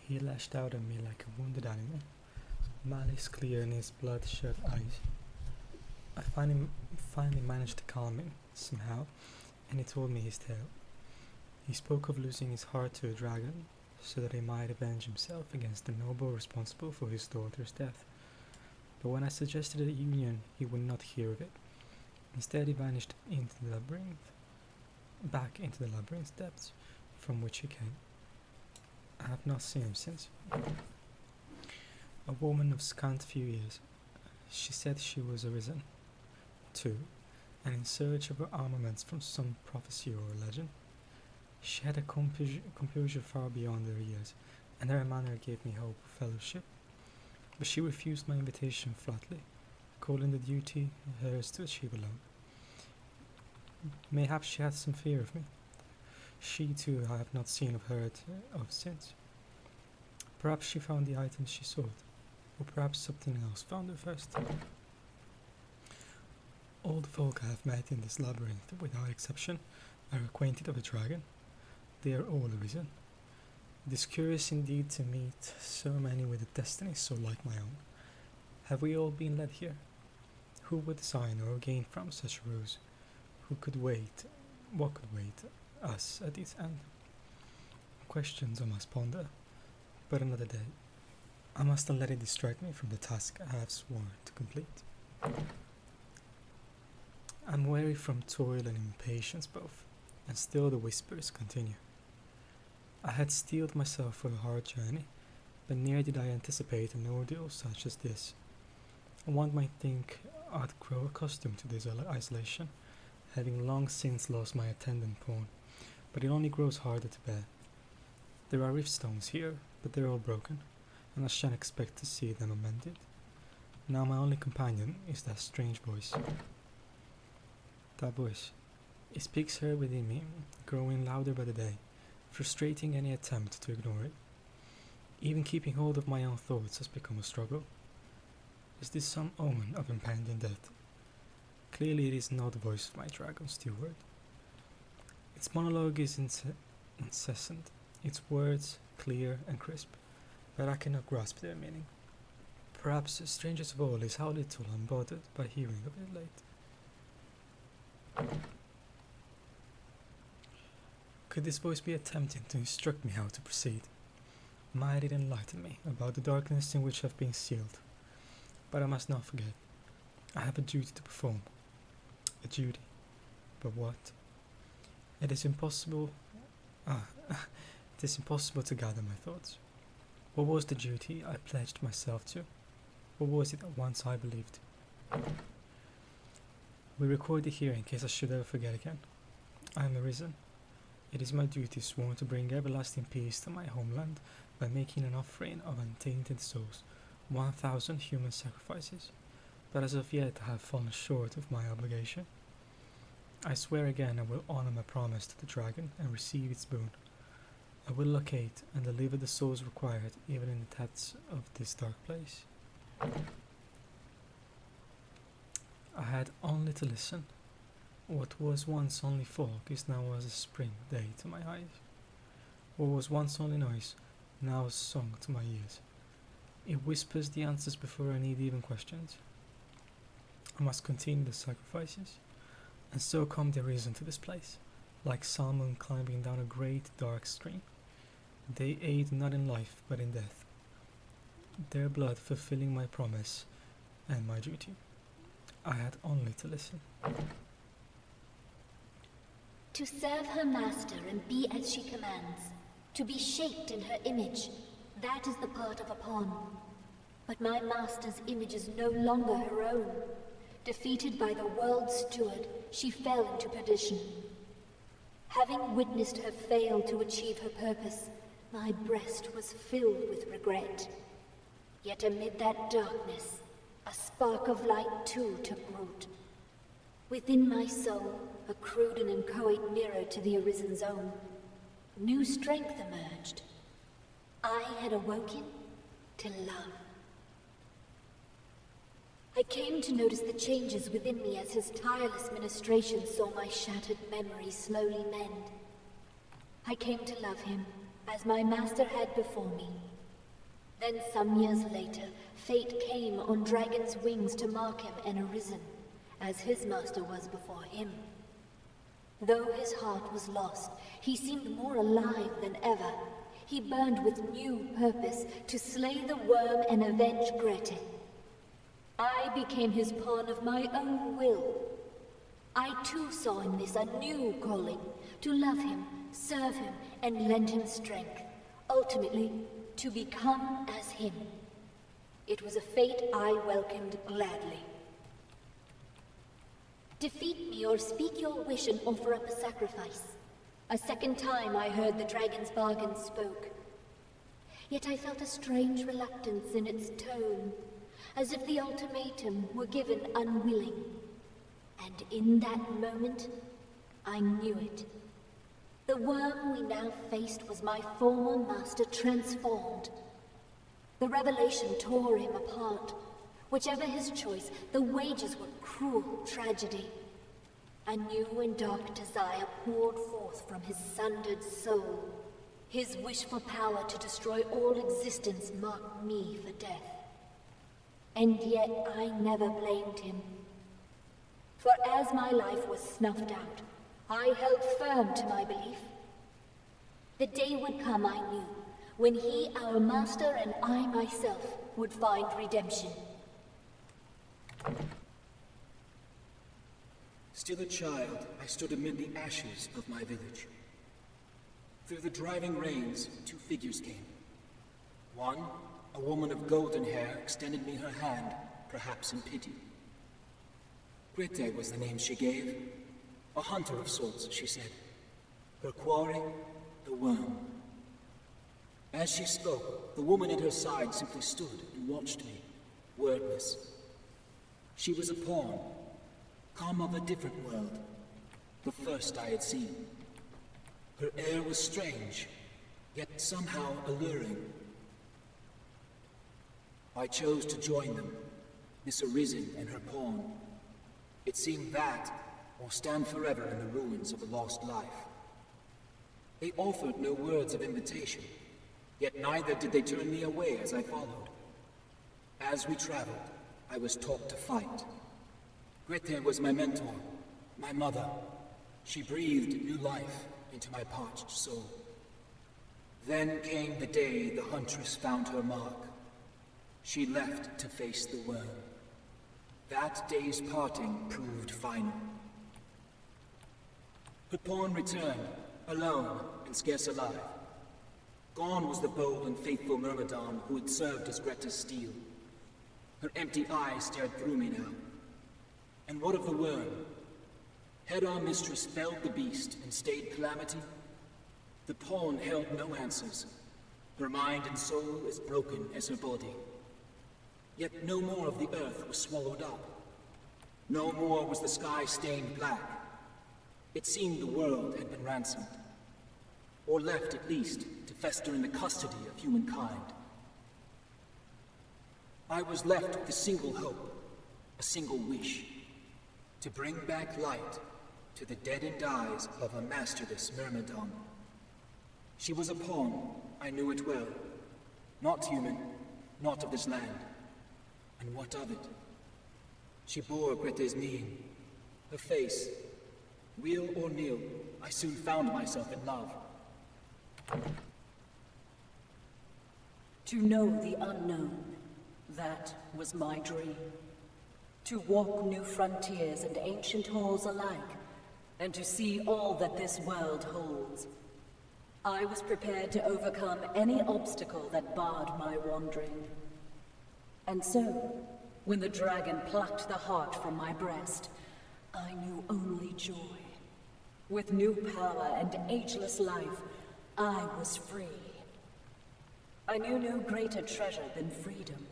He lashed out at me like a wounded animal, malice clear in his bloodshot eyes. I finally managed to calm him somehow, and he told me his tale. He spoke of losing his heart to a dragon, so that he might avenge himself against the noble responsible for his daughter's death. But when I suggested a union, he would not hear of it. Instead, he vanished back into the labyrinth's depths from which he came. I have not seen him since. A woman of scant few years, she said she was arisen, too, and in search of her armaments from some prophecy or legend. She had a composure far beyond her years, and her manner gave me hope of fellowship. But she refused my invitation flatly, calling the duty hers to achieve alone. Mayhap she had some fear of me. She too I have not seen or heard of since. Perhaps she found the items she sought, or perhaps something else found her first. All the folk I have met in this labyrinth, without exception, are acquainted of a dragon. They are all arisen. It is curious indeed to meet so many with a destiny so like my own. Have we all been led here? Who would design or gain from such a ruse? What could wait us at its end? Questions I must ponder, but another day. I must not let it distract me from the task I have sworn to complete. I'm weary from toil and impatience both, and still the whispers continue. I had steeled myself for a hard journey, but ne'er did I anticipate an ordeal such as this. One might think I'd grow accustomed to this isolation, having long since lost my attendant pawn, but it only grows harder to bear. There are rift stones here, but they're all broken, and I shan't expect to see them amended. Now my only companion is that strange voice. That voice. It speaks here within me, growing louder by the day, frustrating any attempt to ignore it. Even keeping hold of my own thoughts has become a struggle. Is this some omen of impending death? Clearly it is not the voice of my dragon steward. Its monologue is incessant, its words clear and crisp, but I cannot grasp their meaning. Perhaps strangest of all is how little I'm bothered by hearing of it late. Could this voice be attempting to instruct me how to proceed? Might it enlighten me about the darkness in which I've been sealed? But I must not forget, I have a duty to perform. A duty. But what? It is impossible to gather my thoughts. What was the duty I pledged myself to? What was it that once I believed? We record it here in case I should ever forget again. I am arisen. It is my duty sworn to bring everlasting peace to my homeland by making an offering of untainted souls, 1,000 human sacrifices, but as of yet I have fallen short of my obligation. I swear again I will honor my promise to the dragon and receive its boon. I will locate and deliver the souls required even in the depths of this dark place. I had only to listen. What was once only fog is now as a spring day to my eyes. What was once only noise, now is song to my ears. It whispers the answers before I need even questions. I must continue the sacrifices, and so come the arisen to this place, like salmon climbing down a great dark stream. They aid not in life but in death, their blood fulfilling my promise and my duty. I had only to listen. To serve her master and be as she commands, to be shaped in her image, that is the part of a pawn. But my master's image is no longer her own. Defeated by the world's steward, she fell into perdition. Having witnessed her fail to achieve her purpose, my breast was filled with regret. Yet amid that darkness, a spark of light too took root. Within my soul, a crude and inchoate mirror to the Arisen's own, new strength emerged. I had awoken to love. I came to notice the changes within me as his tireless ministration saw my shattered memories slowly mend. I came to love him as my master had before me, Then some years later, fate came on dragon's wings to mark him an arisen, as his master was before him. Though his heart was lost, he seemed more alive than ever. He burned with new purpose to slay the worm and avenge Grete. I became his pawn of my own will. I too saw in this a new calling, to love him, serve him, and lend him strength, ultimately to become as him. It was a fate I welcomed gladly. Defeat me or speak your wish and offer up a sacrifice. A second time I heard the dragon's bargain spoke. Yet I felt a strange reluctance in its tone, as if the ultimatum were given unwilling. And in that moment, I knew it. The worm we now faced was my former master transformed. The revelation tore him apart. Whichever his choice, the wages were cruel tragedy. A new and dark desire poured forth from his sundered soul. His wish for power to destroy all existence marked me for death. And yet I never blamed him. For as my life was snuffed out, I held firm to my belief. The day would come, I knew, when he, our master, and I myself would find redemption. Still a child, I stood amid the ashes of my village. Through the driving rains, two figures came. One, a woman of golden hair, extended me her hand, perhaps in pity. Grete was the name she gave. A hunter of sorts, she said. Her quarry, the worm. As she spoke, the woman at her side simply stood and watched me, wordless. She was a pawn, come of a different world, the first I had seen. Her air was strange, yet somehow alluring. I chose to join them, this arisen and her pawn. It seemed that, or stand forever in the ruins of a lost life. They offered no words of invitation, yet neither did they turn me away as I followed. As we traveled, I was taught to fight. Grete was my mentor, my mother. She breathed new life into my parched soul. Then came the day the huntress found her mark. She left to face the worm. That day's parting proved final. Her pawn returned, alone and scarce alive. Gone was the bold and faithful Myrmidon who had served as Grete's steel. Her empty eyes stared through me now. And what of the worm? Had our mistress felled the beast and stayed calamity? The pawn held no answers. Her mind and soul as broken as her body. Yet no more of the earth was swallowed up. No more was the sky stained black. It seemed the world had been ransomed. Or left at least to fester in the custody of humankind. I was left with a single hope, a single wish. To bring back light to the deadened eyes of a masterless Myrmidon. She was a pawn, I knew it well. Not human, not of this land. And what of it? She bore Grete's mien, her face. Real or nil, I soon found myself in love. To know the unknown, that was my dream. To walk new frontiers and ancient halls alike, and to see all that this world holds. I was prepared to overcome any obstacle that barred my wandering. And so, when the dragon plucked the heart from my breast, I knew only joy. With new power and ageless life, I was free. I knew no greater treasure than freedom,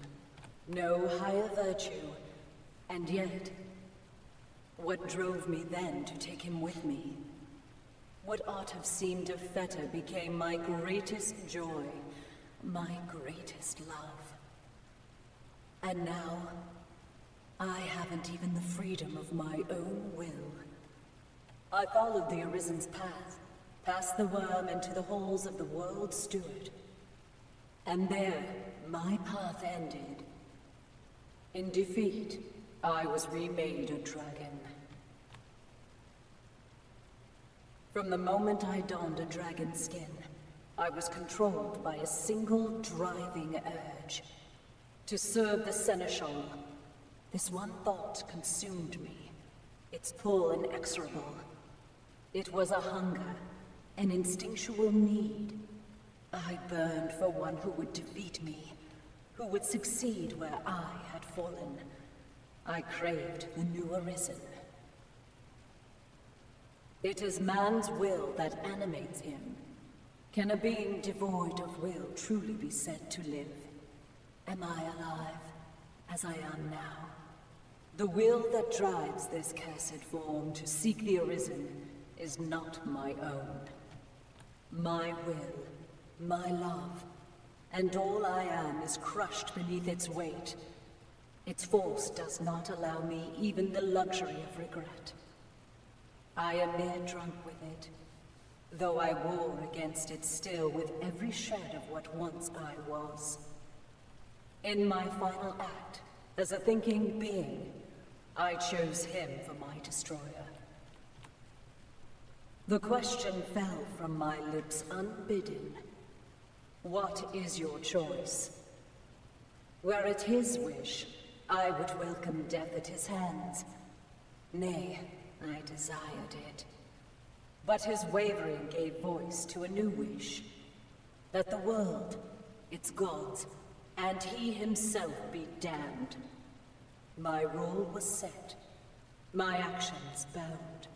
no higher virtue, and yet, what drove me then to take him with me? What ought have seemed a fetter became my greatest joy, my greatest love. And now, I haven't even the freedom of my own will. I followed the Arisen's path, past the worm into the halls of the World Steward. And there, my path ended. In defeat, I was remade a dragon. From the moment I donned a dragon skin, I was controlled by a single driving urge. To serve the Seneschal. This one thought consumed me, its pull inexorable. It was a hunger, an instinctual need. I burned for one who would defeat me, who would succeed where I had fallen. I craved the new arisen. It is man's will that animates him. Can a being devoid of will truly be said to live? Am I alive, as I am now? The will that drives this cursed form to seek the arisen is not my own. My will, my love, and all I am is crushed beneath its weight. Its force does not allow me even the luxury of regret. I am near drunk with it, though I war against it still with every shred of what once I was. In my final act, as a thinking being, I chose him for my destroyer. The question fell from my lips unbidden. What is your choice? Were it his wish, I would welcome death at his hands. Nay, I desired it. But his wavering gave voice to a new wish. That the world, its gods, and he himself be damned. My rule was set, my actions bound.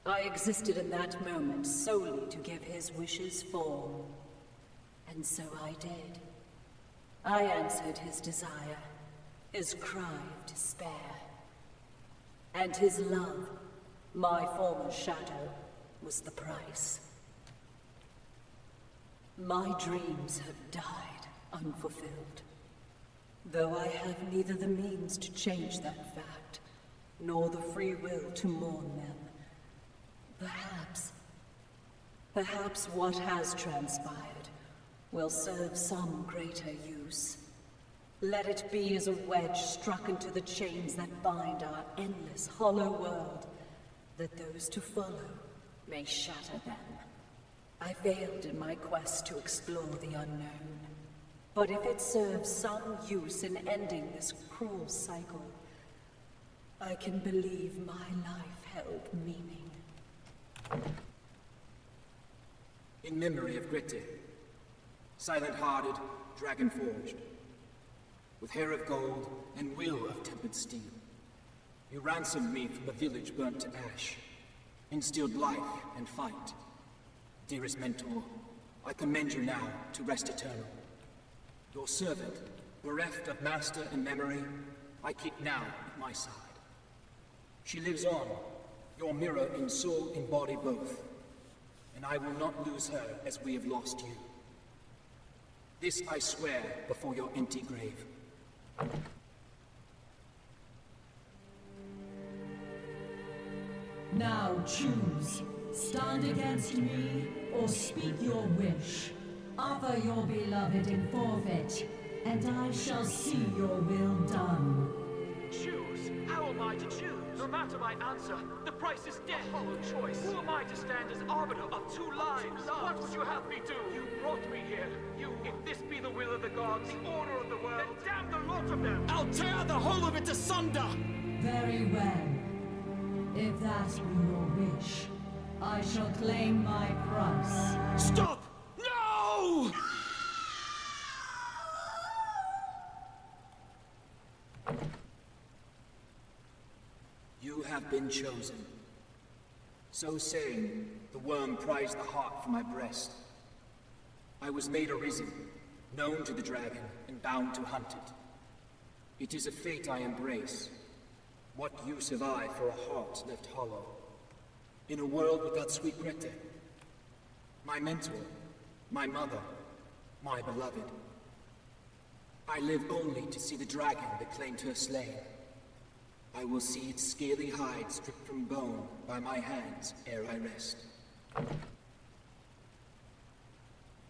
I existed in that moment solely to give his wishes form. And so I did. I answered his desire, his cry of despair. And his love, my former shadow, was the price. My dreams have died unfulfilled, though I have neither the means to change that fact, nor the free will to mourn them. Perhaps what has transpired will serve some greater use. Let it be as a wedge struck into the chains that bind our endless, hollow world, that those to follow may shatter them. I failed in my quest to explore the unknown, but if it serves some use in ending this cruel cycle, I can believe my life held meaning. In memory of Grete, silent-hearted, dragon-forged, with hair of gold and will of tempered steel, you ransomed me from a village burnt to ash, instilled life and fight. Dearest mentor, I commend you now to rest eternal. Your servant, bereft of master and memory, I keep now at my side. She lives on, your mirror in soul and body both, and I will not lose her as we have lost you. This I swear before your empty grave. Now choose. Stand against me, or speak your wish. Offer your beloved in forfeit, and I shall see your will done. Choose? How am I to choose? No matter my answer, the price is death. A hollow choice. Who am I to stand as arbiter of two lives? What would you have me do? You brought me here. If this be the will of the gods, the order of the world, then damn the lot of them! I'll tear the whole of it asunder! Very well. If that be your wish, I shall claim my price. Stop! No! You have been chosen. So saying, the worm prized the heart from my breast. I was made arisen, known to the dragon, and bound to hunt it. It is a fate I embrace. What use have I for a heart left hollow? In a world without sweet Grete, my mentor, my mother, my beloved. I live only to see the dragon that claimed her slain. I will see its scaly hide stripped from bone by my hands ere I rest.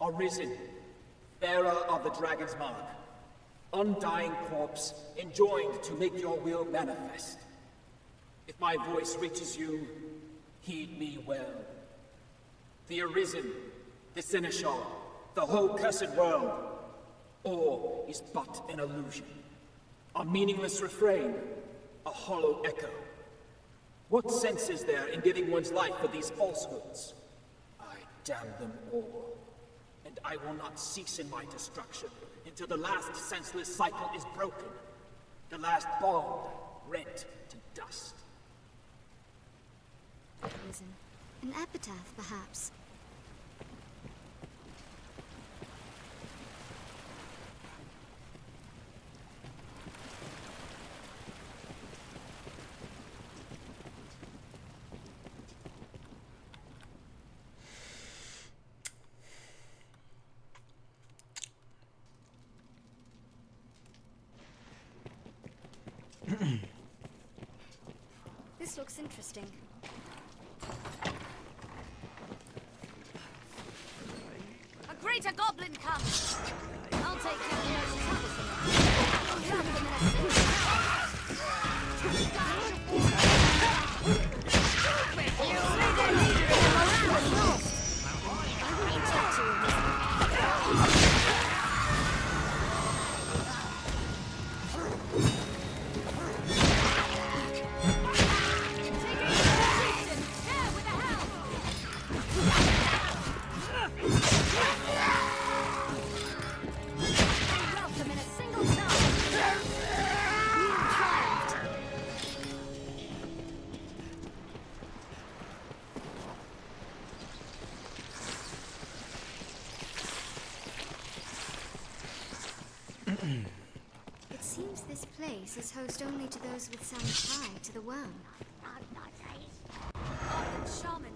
Arisen, bearer of the dragon's mark, undying corpse, enjoined to make your will manifest. If my voice reaches you, heed me well. The arisen, the seneschal, the whole cursed world, all is but an illusion. A meaningless refrain, a hollow echo. What sense is there in giving one's life for these falsehoods? I damn them all. And I will not cease in my destruction until the last senseless cycle is broken. The last bond rent to dust. Prison. An epitaph, perhaps. This looks interesting. A greater goblin comes! I'll take care of those troublesome. You say their leader is a morale lost! I will protect you in this. It seems this place is host only to those with some tie to the worm. Goblin shaman.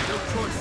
No choice.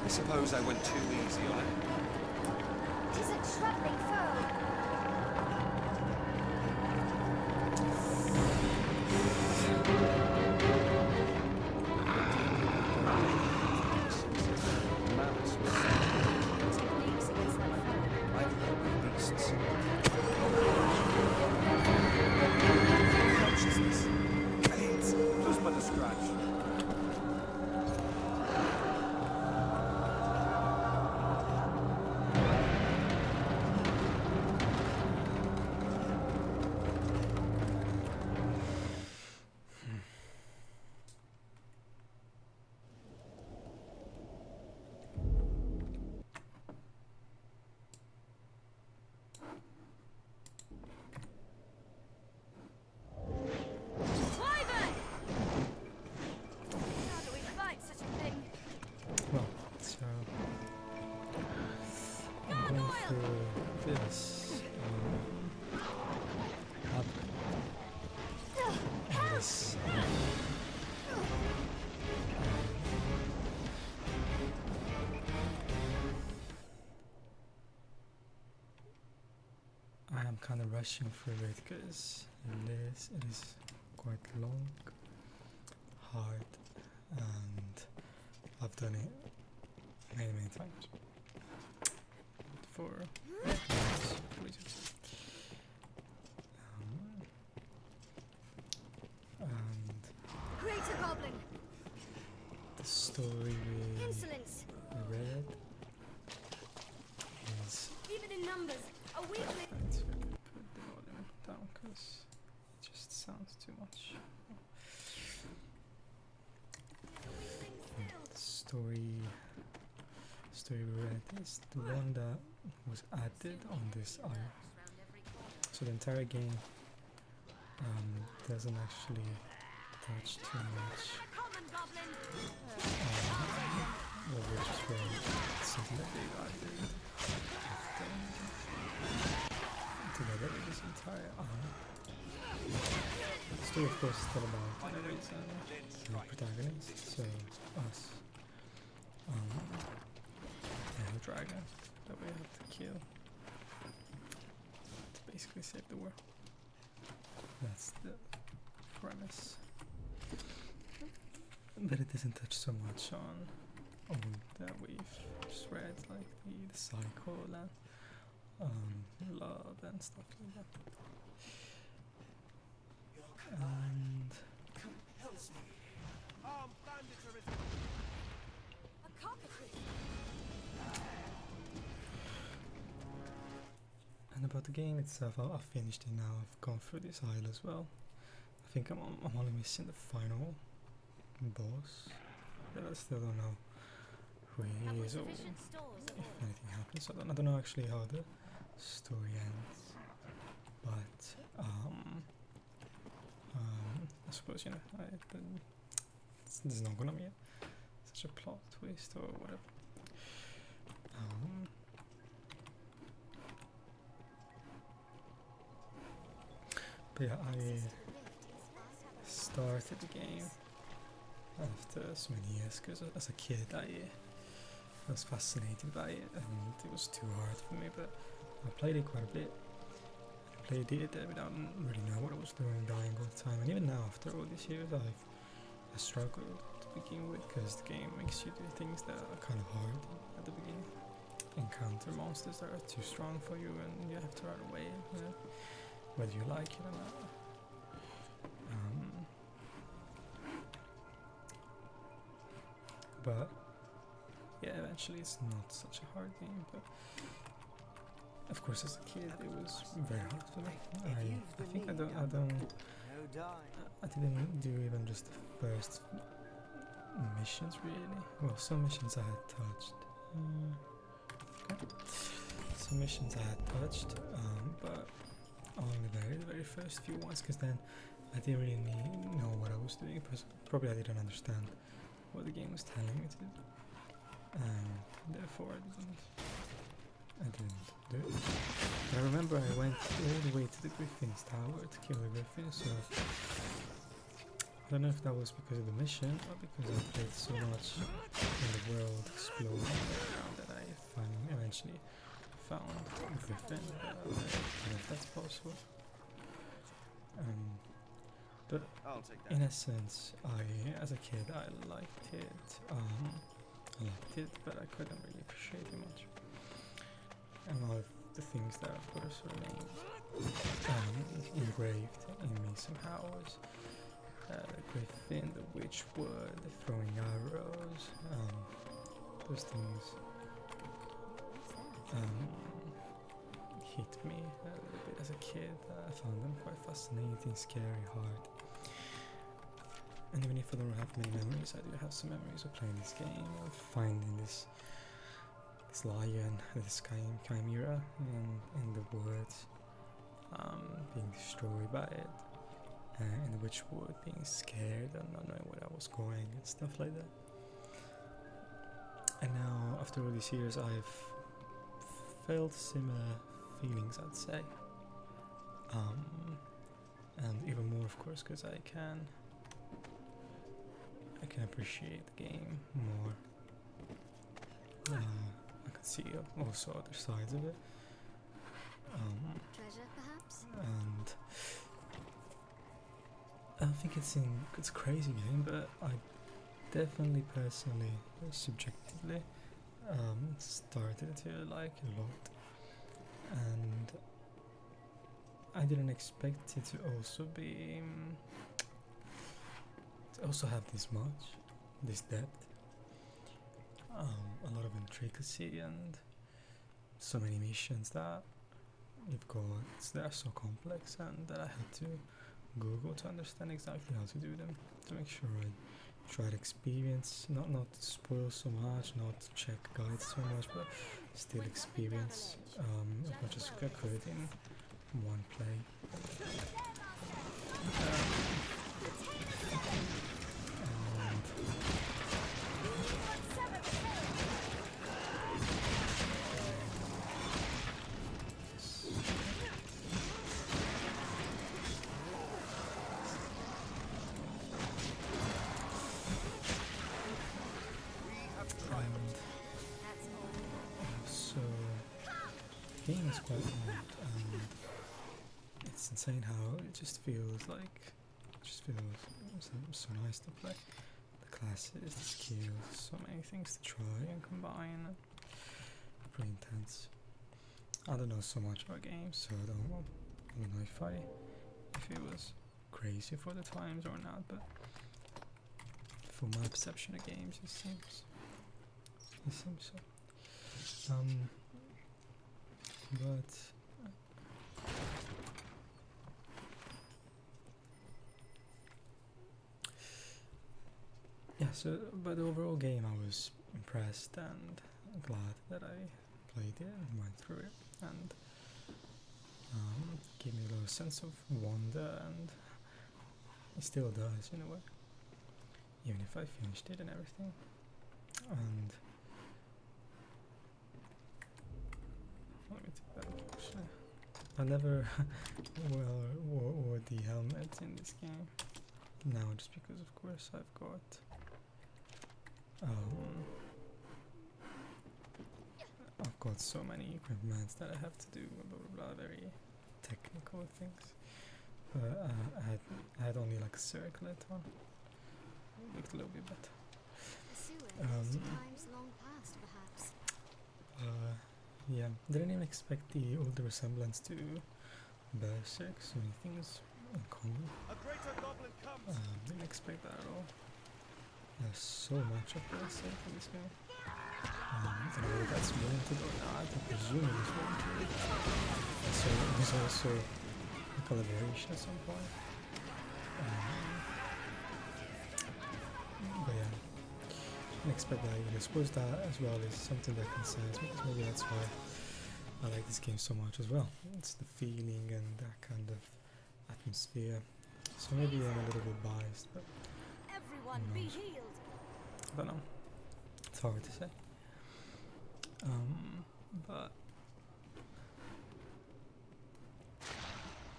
Suppose I went too easy on it. It is a troubling foe. Techniques against that foe. I've heard of beasts. Consciousness. It's just but a scratch. Well, so I'm going for this. Up. And this. I am kind of rushing through it because it is quite long, hard, and I've done it many times for reasons. And Greater Goblin! the story we Insolence! read is. Even in numbers, a weakling! Let's put the volume down because it just sounds too much. The story we read is the one that was added on this isle. So the entire game doesn't actually touch too much. Well, we just read something that they added together with this entire isle. The story, of course, is still about the protagonist, so us. And a dragon that we have to kill to basically save the world. That's the premise. But it doesn't touch so much on all that we've just read, like the cycle and love and stuff like that. And about the game itself, I've finished it now. I've gone through this isle as well. I think I'm only missing the final boss, but I still don't know who he is or if anything happens. I don't know actually how the story ends, but I suppose, you know, there's not gonna be such a plot twist or whatever. But yeah, I started the game after so many years because as a kid I was fascinated by it and it was too hard for me, but I played it quite a bit. I played it without really knowing what I was doing, dying all the time, and even now after all these years I struggled to begin with because the game makes you do things that are kind of hard at the beginning. Encounter monsters that are too strong for you and you have to run away, you know, whether you like it or not. But yeah, eventually it's not such a hard game, but of course as a kid it was very hard for me. I think I didn't do even just the first missions really. Well, some missions I had touched. Okay. Some missions I had touched, but only the very first few ones, because then I didn't really know what I was doing. Probably I didn't understand what the game was telling me to do, and therefore I didn't do it. But I remember I went all the way to the Griffin's tower to kill the Griffin, so I don't know if that was because of the mission or because I played so much in the world exploring that I eventually found the Griffin. I don't know if that's possible. But in essence, as a kid, I liked it. But I couldn't really appreciate it much. And all of the things that I've got are sort of engraved in me somehow was the Griffin, the Witchwood, the throwing arrows, those things hit me a little bit as a kid. I found them quite fascinating, scary, hard. And even if I don't have many memories, I do have some memories of playing this game, of finding this lion, this chimera in the woods, being destroyed by it, and the Witchwood, being scared and not knowing where I was going and stuff like that. And now, after all these years, I've felt similar feelings, I'd say, and even more, of course, because I can appreciate the game more. I can see also other sides of it, Treasure, perhaps? don't think it's a crazy game, but I definitely personally, subjectively, started to like it a lot, and I didn't expect it to also be to also have this depth, a lot of intricacy, and so many missions that you've got that are so complex, and that I had to Google to understand exactly how to do them, to make sure I tried experience, not to spoil so much, not to check guides so much, but still experience as much as I could in one play. So, the game is quite old, and it's insane how it just feels so nice to play. The classes, the skills, so many things to try and combine. Pretty intense. I don't know so much about games, so I don't know if it was crazy for the times or not, but from my perception of games, it seems so. But yeah, so by the overall game, I was impressed and glad that I played it and went through it, and gave me a little sense of wonder, and it still does in a way, even if I finished it and everything. And let me take that off, actually. I never wore the helmet in this game now, just because of course I've got so many equipment that I have to do, blah blah blah, very technical things. But I had only like a circlet on. It looked a little bit better. Times long past, perhaps. Yeah, didn't even expect the older resemblance to Berserk, so many things in common. Didn't expect that at all. There's so much of Berserk in this game. I don't know if that's warranted or not, I presume it's warranted. So it was also a collaboration at some point. But yeah, I didn't expect that either. I suppose that as well is something that concerns me, because maybe that's why I like this game so much as well. It's the feeling and that kind of atmosphere. So maybe I'm a little bit biased, but Everyone be healed. I don't know. It's hard to say. But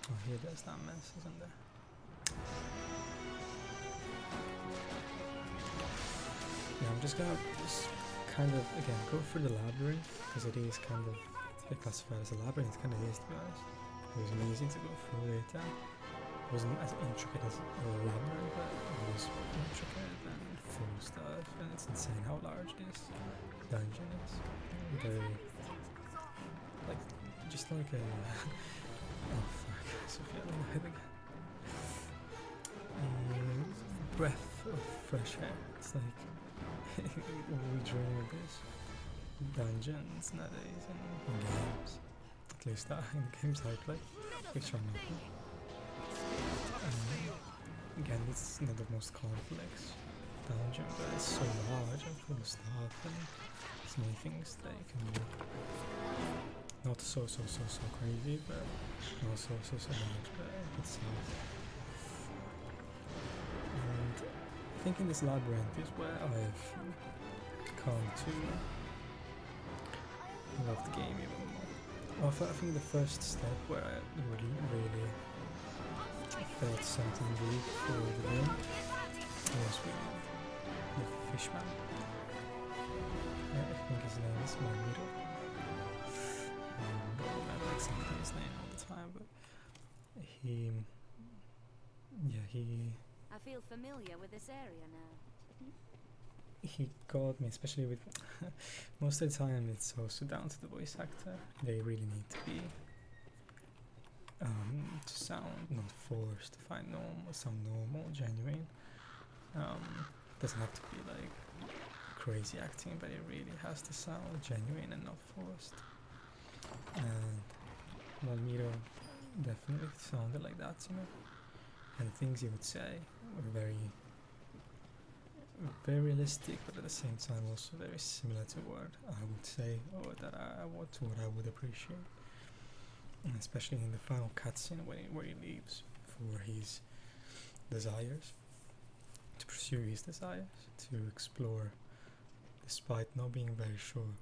oh, here there's that mess, isn't there? Yeah, I'm just gonna kind of again go through the labyrinth, because it is kind of classified as a labyrinth. It kind of is, to be honest. It was amazing to go through it. It wasn't as intricate as a labyrinth, but it was intricate and full of stuff, and it's insane how large this dungeon is. Very, like, just like a oh fuck, Sophia, I'm gonna hit again. A breath of fresh air. It's like we dream of this dungeons nowadays in games, at least in the games I play, which are not good. Again, it's not the most complex dungeon, but it's so large and full of stuff, and so many things that you can do. Not so crazy, but not so large, but good stuff. And I think in this labyrinth is where I've come to love the game even more. I think the first step where I really felt something deep for the game was with the fishman. I think his name is riddle. I don't remember exactly his name all the time, but he yeah, I feel familiar with this area now. he got me, especially with most of the time it's also down to the voice actor. They really need to be to sound not forced, to find normal, sound normal, genuine. Doesn't have to be like crazy acting, but it really has to sound genuine and not forced. And Valmiro definitely sounded like that to me, and the things he would say were very realistic, but at the same time also very similar to what I would say or to what I would appreciate. And especially in the final cutscene where he leaves for his desires, to pursue his desires, to explore, despite not being very sure,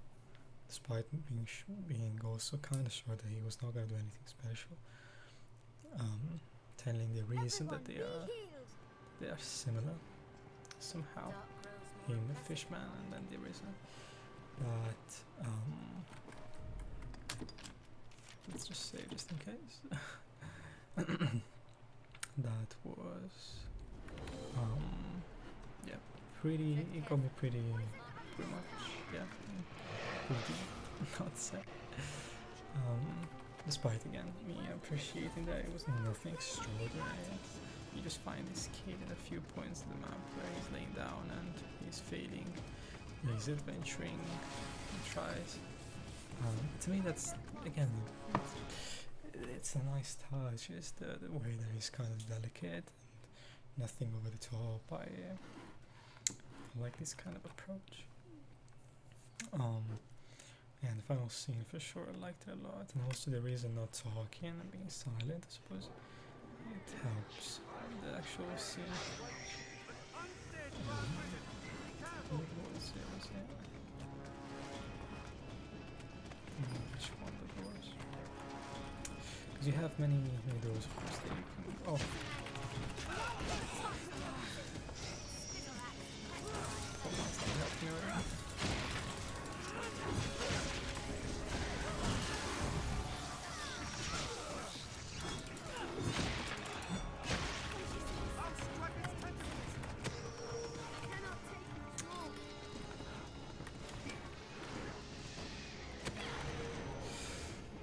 despite being also kind of sure that he was not going to do anything special, telling the reason that they are similar somehow, him the fishman and then the reason that let's just say, just in case, that was yeah, pretty, it got me pretty much, yeah, pretty not say. Despite again me appreciating that it was nothing extraordinary, you just find this kid at a few points of the map where he's laying down and he's failing, he's adventuring, he tries. To me that's, again, it's a nice touch, just the way that he's kind of delicate and nothing over the top. I like this kind of approach. And the final scene for sure, I liked it a lot, and also the reason not talking and being silent, I suppose it helps the actual scene. What was it? Which one that was? Because you have many doors, of course, that you can. Oh. Help me with that.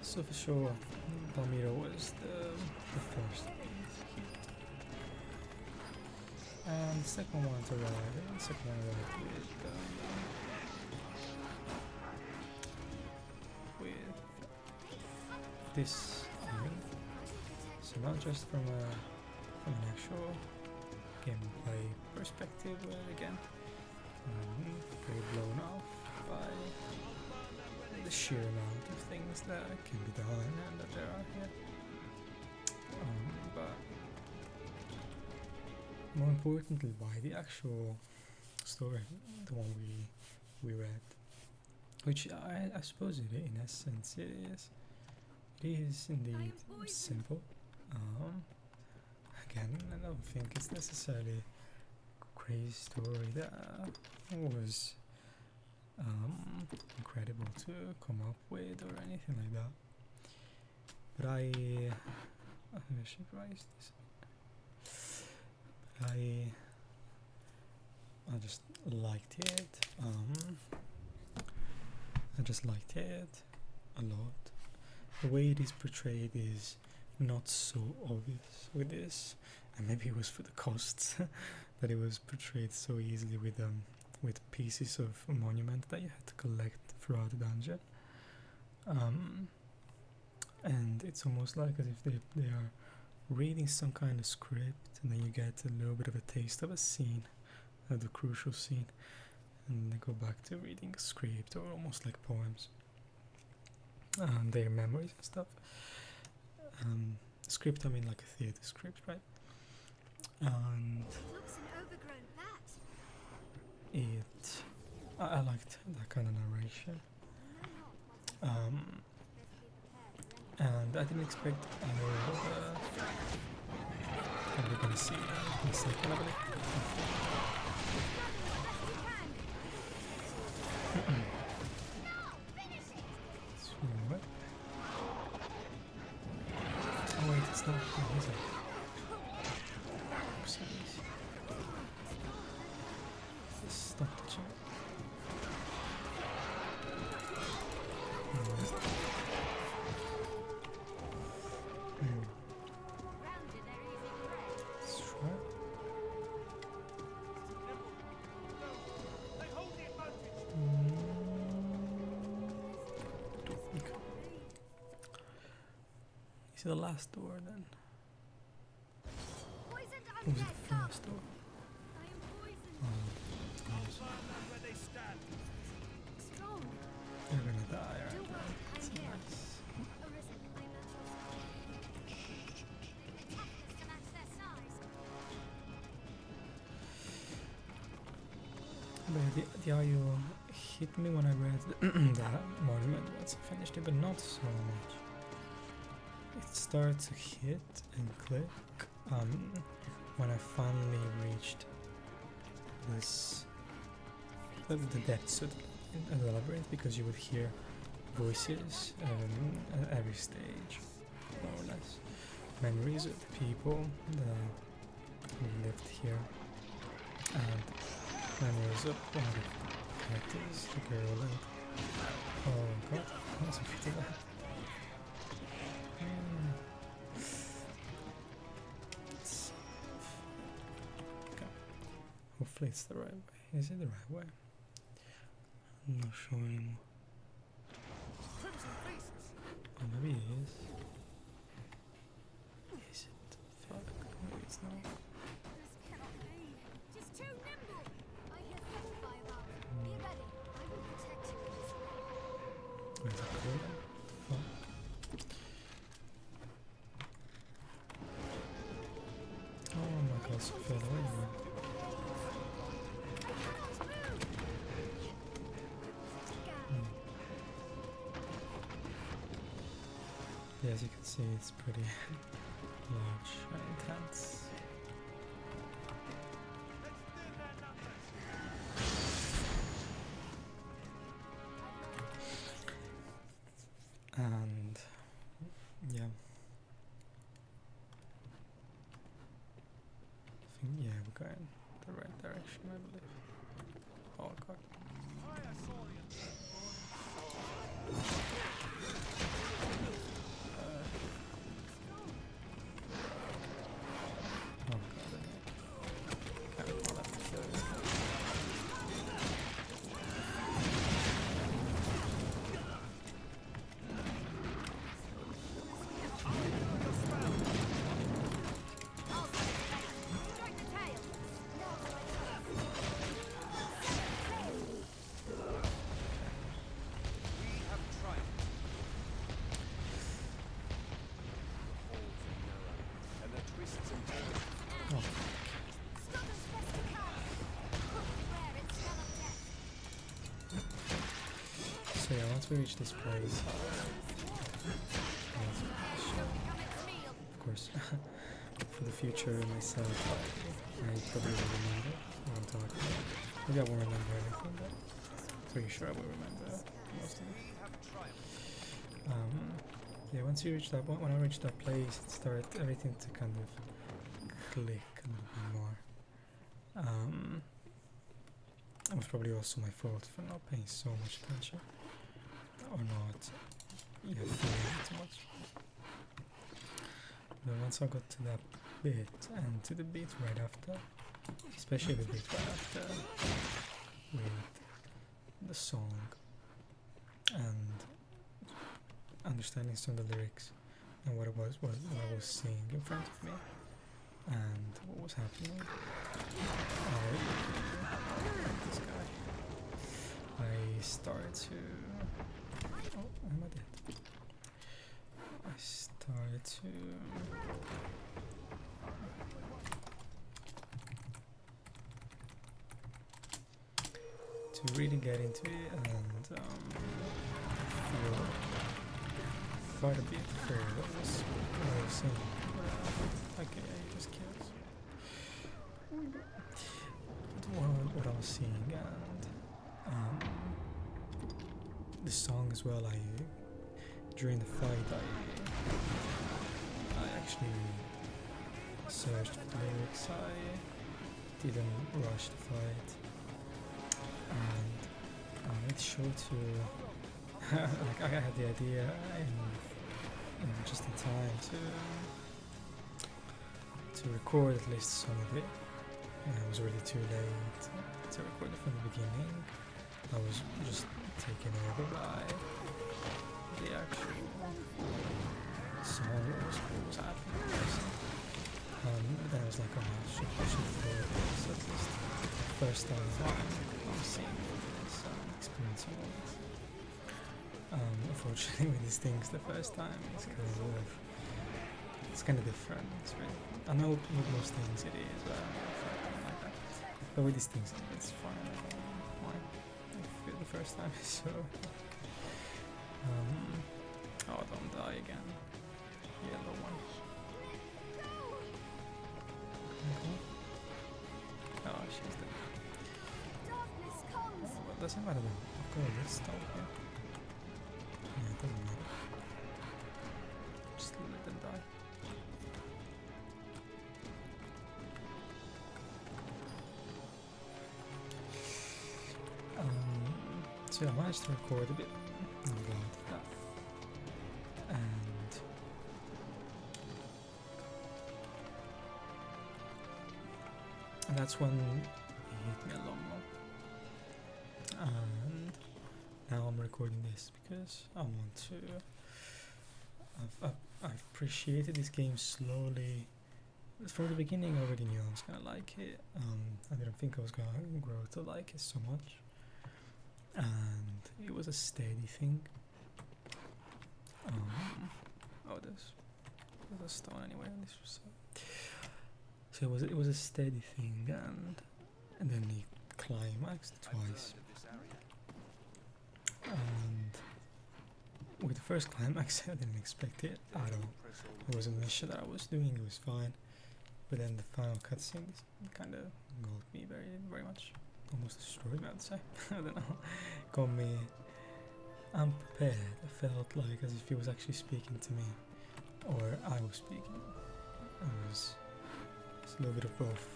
So for sure, Palmyra was the first hit. And the second one to arrive, with this army. So not just from an actual gameplay perspective, where again, pretty blown off by the sheer amount of things that can be done and that there are here. But more importantly, by the actual story, the one we read, which I suppose it, in essence it is indeed simple. Again, I don't think it's necessarily a crazy story that was incredible to come up with or anything like that. But I should raise this. I just liked it. I just liked it a lot. The way it is portrayed is not so obvious with this, and maybe it was for the costs that it was portrayed so easily with pieces of a monument that you had to collect throughout the dungeon. And it's almost like as if they are reading some kind of script, and then you get a little bit of a taste of a scene, the crucial scene, and they go back to reading a script, or almost like poems, their memories and stuff. Script, I mean like a theatre script, right? And Looks an overgrown bat. I liked that kind of narration. And I didn't expect and we're gonna see in a second, I believe. What? Oh wait, it's not. What is it? Is it the last door then? Poisoned Or was it undead, the come! first door? I am poisoned. Where they stand. Strong. You're gonna die, Do aren't work, you? It's I'm here. nice. Arisen, my natural strength. Toughness to match their size. But the audio hit me when I read the monument once I finished it, but not so much. It started to hit and click when I finally reached this the depths of the labyrinth, because you would hear voices at every stage, more or less. Memories of the people that lived here, and memories of one of the characters, the girl, and oh god, I wasn't feeling that. Okay. Hopefully it's the right way. Is it the right way? I'm not sure anymore. Oh, maybe it is. Is it? Fuck, maybe it's not. This cannot be. Just too nimble. I hear thunder by above. Be ready. I will protect you in this way. Where's it going? Fuck. Oh my god, so far away, man. I cannot move. Yeah, as you can see, it's pretty large and intense. And yeah, I think we're going the right direction, I believe. Oh god. Oh god, I can't recall that. Strike the tail. We have triumphed. Halls are narrow, and the twists and turns. Oh, Stop as best you can. Beware its smell of death. so yeah, once we reach this place, of course, for the future myself, I probably will remember what I'm talking about. Maybe I won't remember everything, but pretty sure I will remember most of it. We have triumphed. Yeah, once you reach that, when I reached that place, it started everything to kind of click a little bit more. It was probably also my fault for not paying so much attention, or not, feeling it too much. But once I got to that bit, and to the beat right after, especially the beat right after, with the song, and understanding some of the lyrics, and what I was seeing in front of me, and what was happening, this guy, I started to, oh, am I dead? I started to really get into it and feel quite a bit for what I was saying. Okay, he just kills. What I was seeing, and the song as well. During the fight, I actually searched for the lyrics. I didn't rush the fight, and it showed to like I had the idea in just in time to record at least some of it. And it was already too late to record it from the beginning. I was just taken over by the actual song what was happening. But then I was like, oh, I should do this at least. First time I'm seeing this, experiencing all this. Unfortunately, with these things, the first time it's kind of different. It's really, I know with most things it is, but I don't like that. But with these things, it's fine. I don't know why. If the first time is so. Oh, don't die again. Yellow one. Okay. Oh, she's dead. Darkness comes. Well, it doesn't matter though. I've got a redstone here. Yeah, it doesn't matter. Just let them die. So I managed to record a bit about that. And that's when he hit me a lot more. And now I'm recording this because I want to. I've appreciated this game slowly. From the beginning, I already knew I was gonna like it. I didn't think I was gonna grow to like it so much, and it was a steady thing. Oh, there's a stone anyway. This was so it was a steady thing, and then he climaxed twice. And with the first climax, I didn't expect it at all. It was a mission that I was doing, it was fine. But then the final cutscene kind of got me very much. Almost destroyed me, I'd say. I don't know. Got me unprepared. I felt like as if he was actually speaking to me, or I was speaking. It was a little bit of both.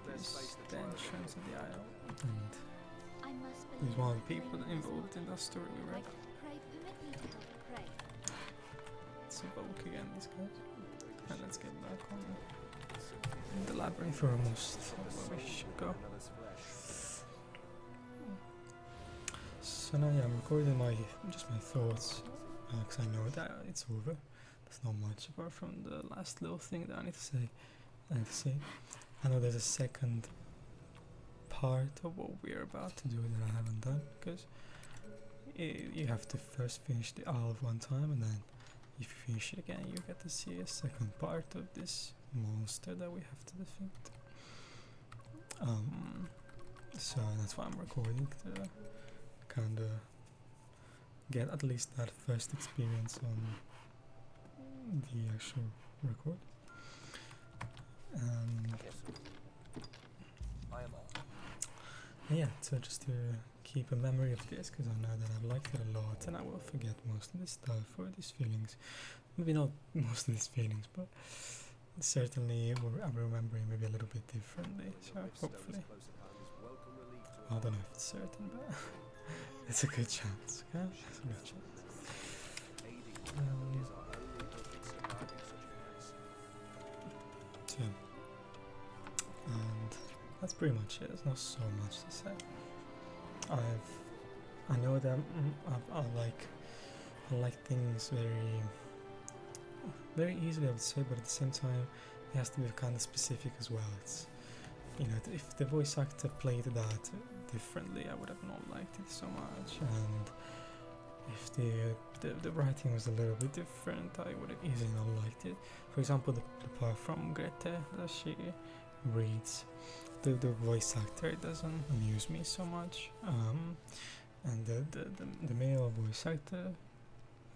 There's the entrance of the isle, and I must he's one of the people involved in that story we read. Pray permit me to help you pray. Let's evoke again these guys. And let's get back on the labyrinth, or almost where we should go. So now, yeah, I'm recording my thoughts, because I know that it's over. There's not much apart from the last little thing that I need to say. I know there's a second part of what we're about to do that I haven't done, because you have to first finish the Isle one time, and then if you finish it again, you get to see a second part of this monster that we have to defeat. So that's why I'm recording, to kind of get at least that first experience on the actual record. Yeah, so just to keep a memory of this, because I know that I've liked it a lot, and I will forget most of this stuff or these feelings. Maybe not most of these feelings, but certainly I'm remembering maybe a little bit differently. So hopefully, I don't know if it's certain, but it's a good chance. Okay, it's a good chance. And that's pretty much it. There's not so much to say. I know that I like things very easily, I would say, but at the same time it has to be kind of specific as well. It's, you know, if the voice actor played that differently, I would have not liked it so much, and if the writing was a little bit different, I would have easily not liked it. For example, the part from Grete that she reads, the voice actor, it doesn't amuse me so much, and the male voice actor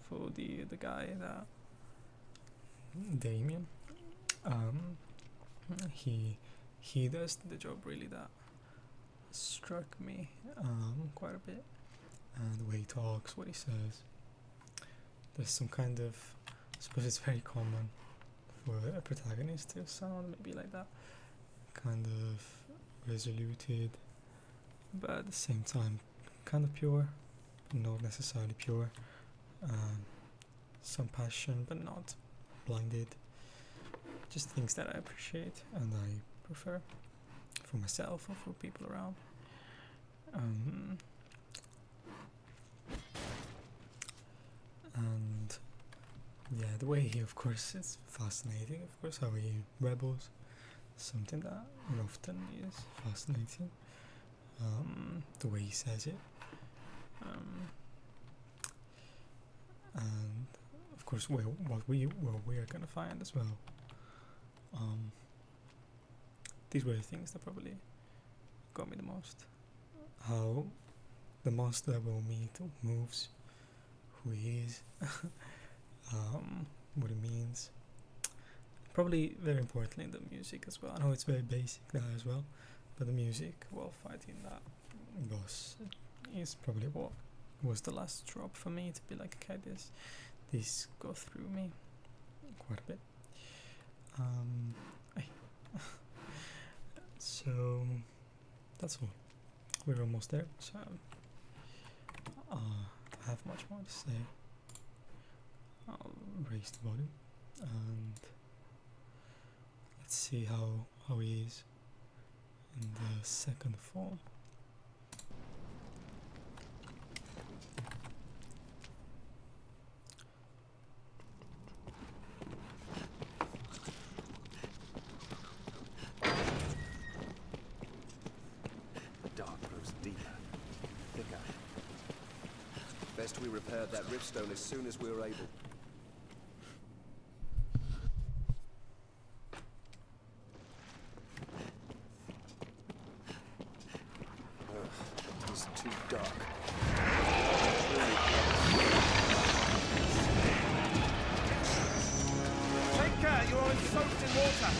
for the guy that Damien, he does the job really that struck me quite a bit, and the way he talks, what he says. There's some kind of, I suppose it's very common for a protagonist to sound maybe like that, kind of resoluted, but at the same time kind of pure, but not necessarily pure. Some passion, but not blinded. Just things that I appreciate and I prefer for myself or for people around. And yeah, the way he, of course, it's fascinating. Of course, how he rebels, something that often is fascinating. The way he says it, and of course, what we are gonna find as well. These were the things that probably got me the most. How the monster that we'll meet moves, who he is, what it means. Probably very importantly the music as well. I know it's very basic there as well, but the music while fighting that boss is probably what was the last drop for me to be like, okay, this go through me quite a bit. So that's all. We're almost there. So I don't have much more to say. I'll raise the volume and let's see how he is in the second form. The dark grows deeper, thicker. Best we repaired that riftstone as soon as we were able. It's too dark. Take care, you're all soaked in water.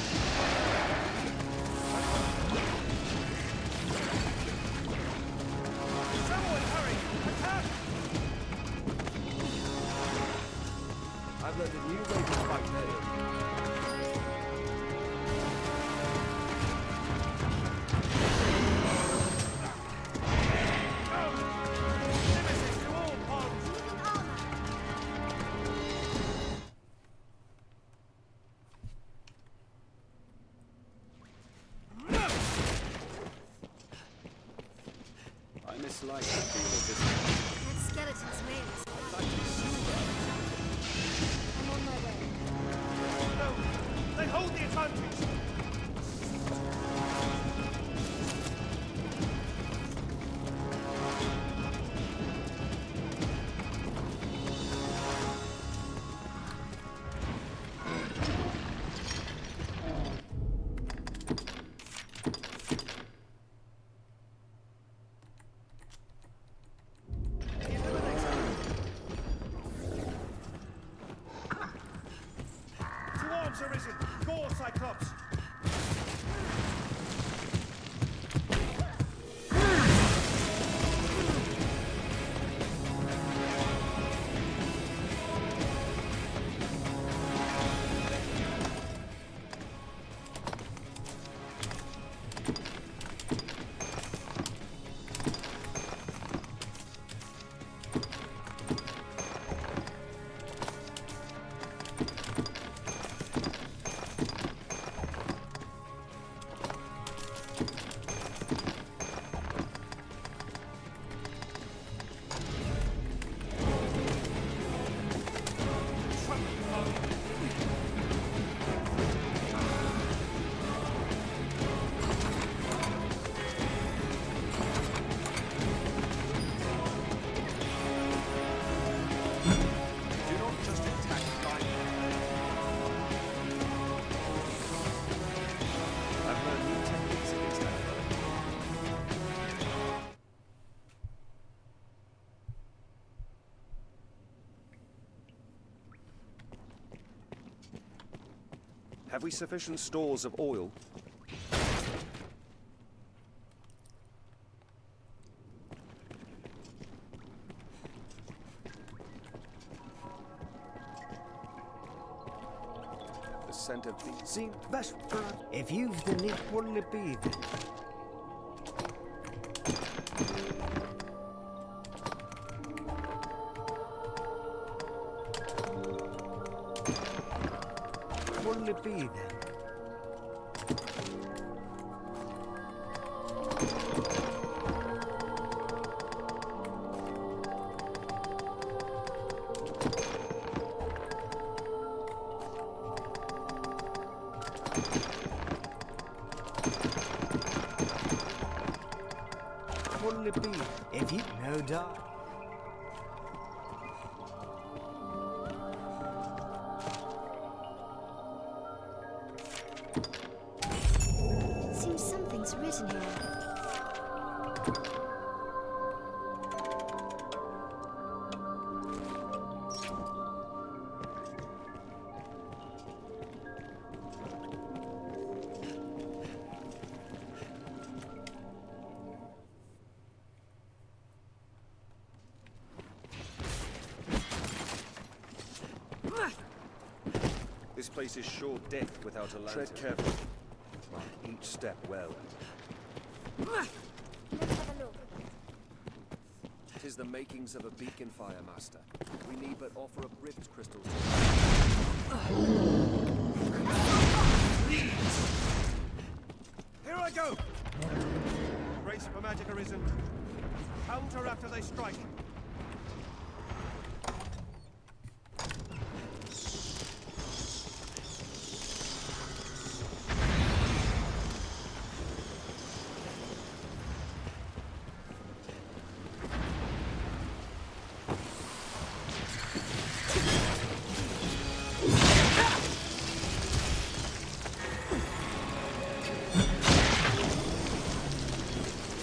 Someone hurry! Attack! I've learned a new way to fight there. Nemesis to all ponds! I mislike the feel of this. That skeleton's wings. I'm on my way. No, they hold the advantage! Two arms arisen! Gore, Cyclops! Do not just attack blindly. I've learned new techniques against that foe. Have we sufficient stores of oil? The scent of the... Sim, best if you've the need pulle bid. Pulle bid. What'll it be? If you no die. Seems something's written here. This place is sure death without a lantern. Tread carefully. Mark each step well. Let's have a look. 'Tis the makings of a beacon fire, Master. We need but offer up rift crystals. Here I go! Brace for magic arisen. Counter after they strike.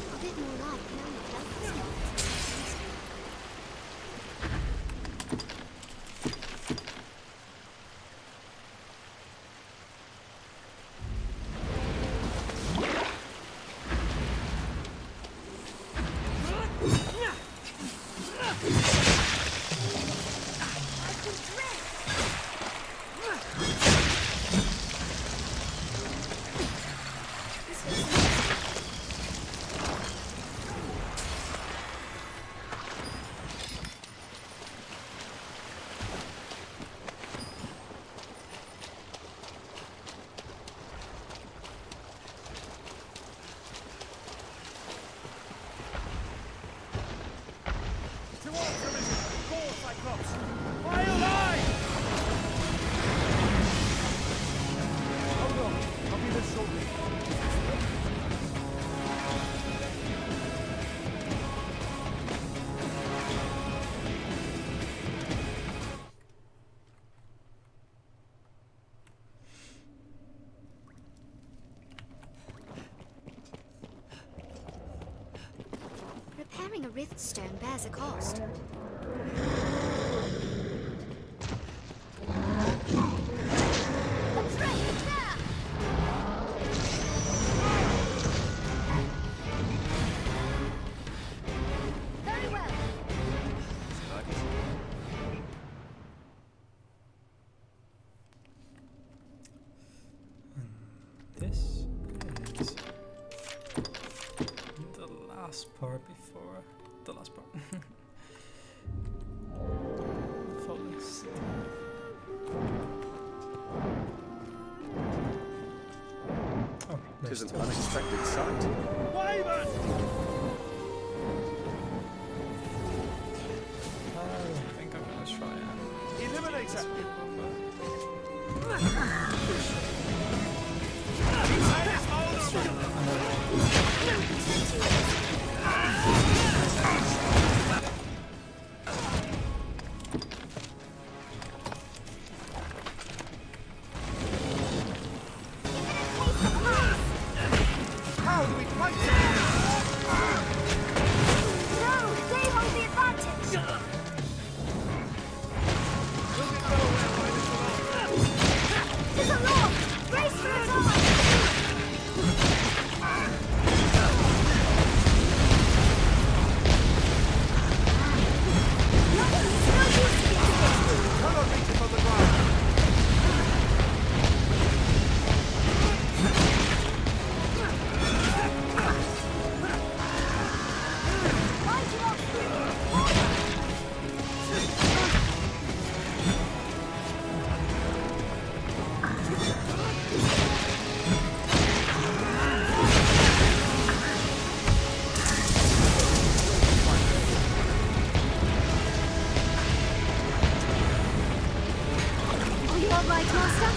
A bit more light now. Repairing a rift stone bears a cost. Very well. This is the last part before the last part. Pulledst. Oh, there's Tis an two. unexpected sight. Wyvern! I don't think I'm gonna try and Eliminate her! How do we fight them? No, they hold the advantage. There's a law. Brace for attack. Cannot reach it on the ground. Why do you not Are you all right, Master?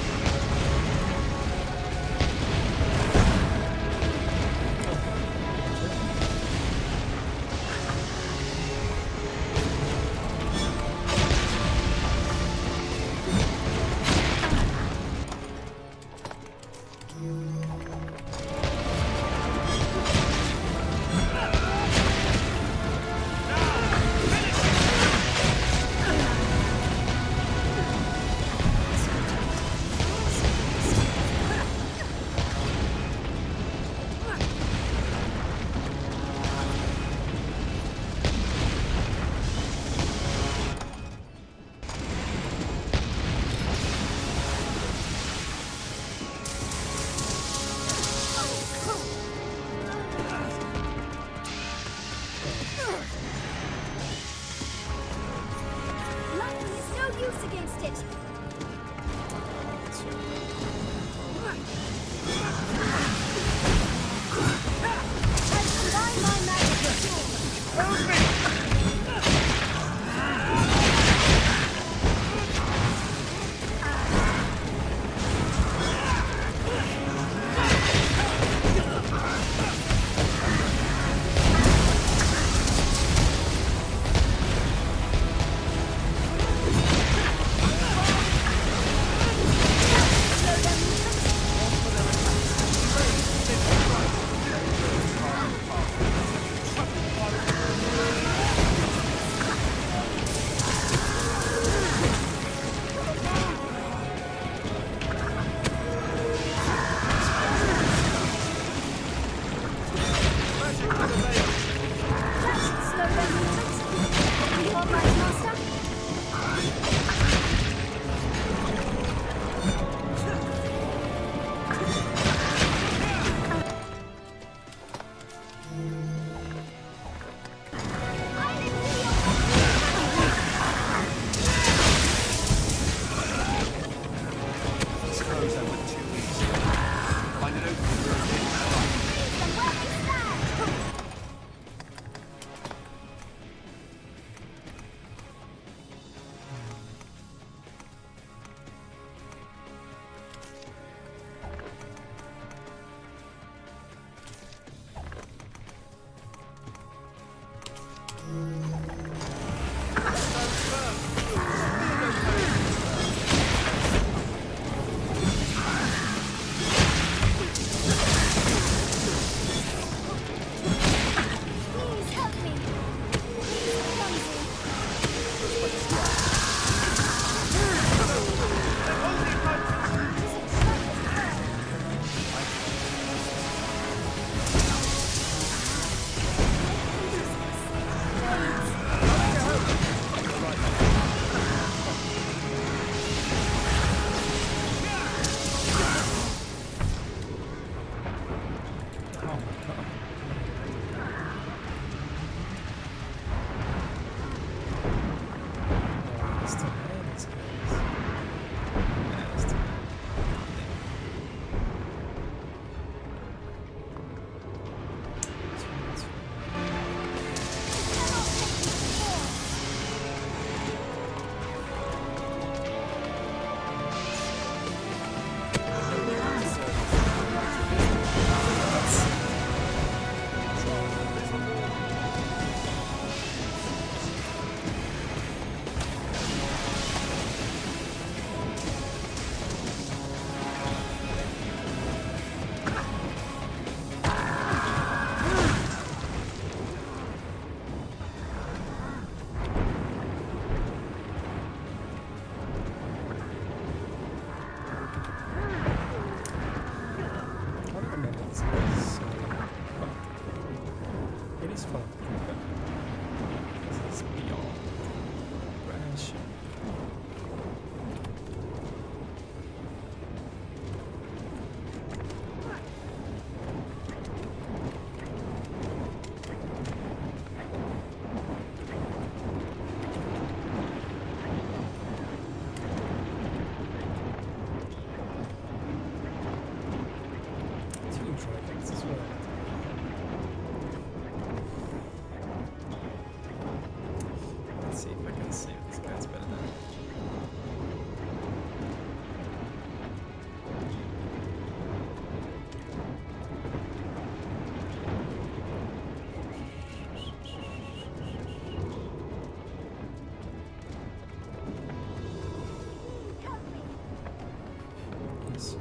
Yes.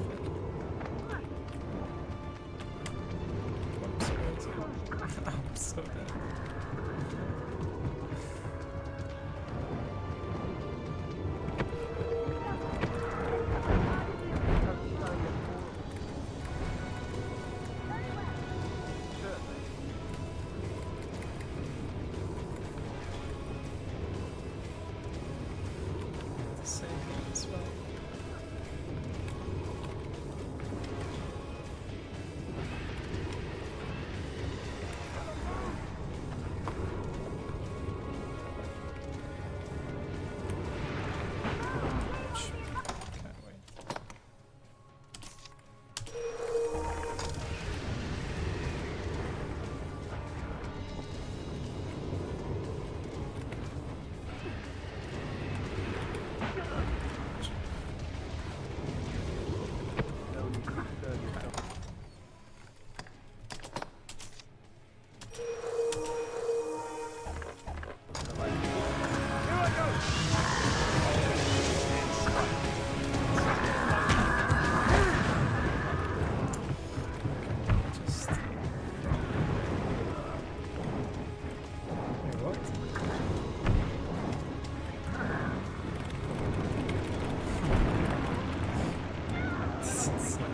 I'm so dead. The same thing as well. Can't wait. Just wait, what? This is insane.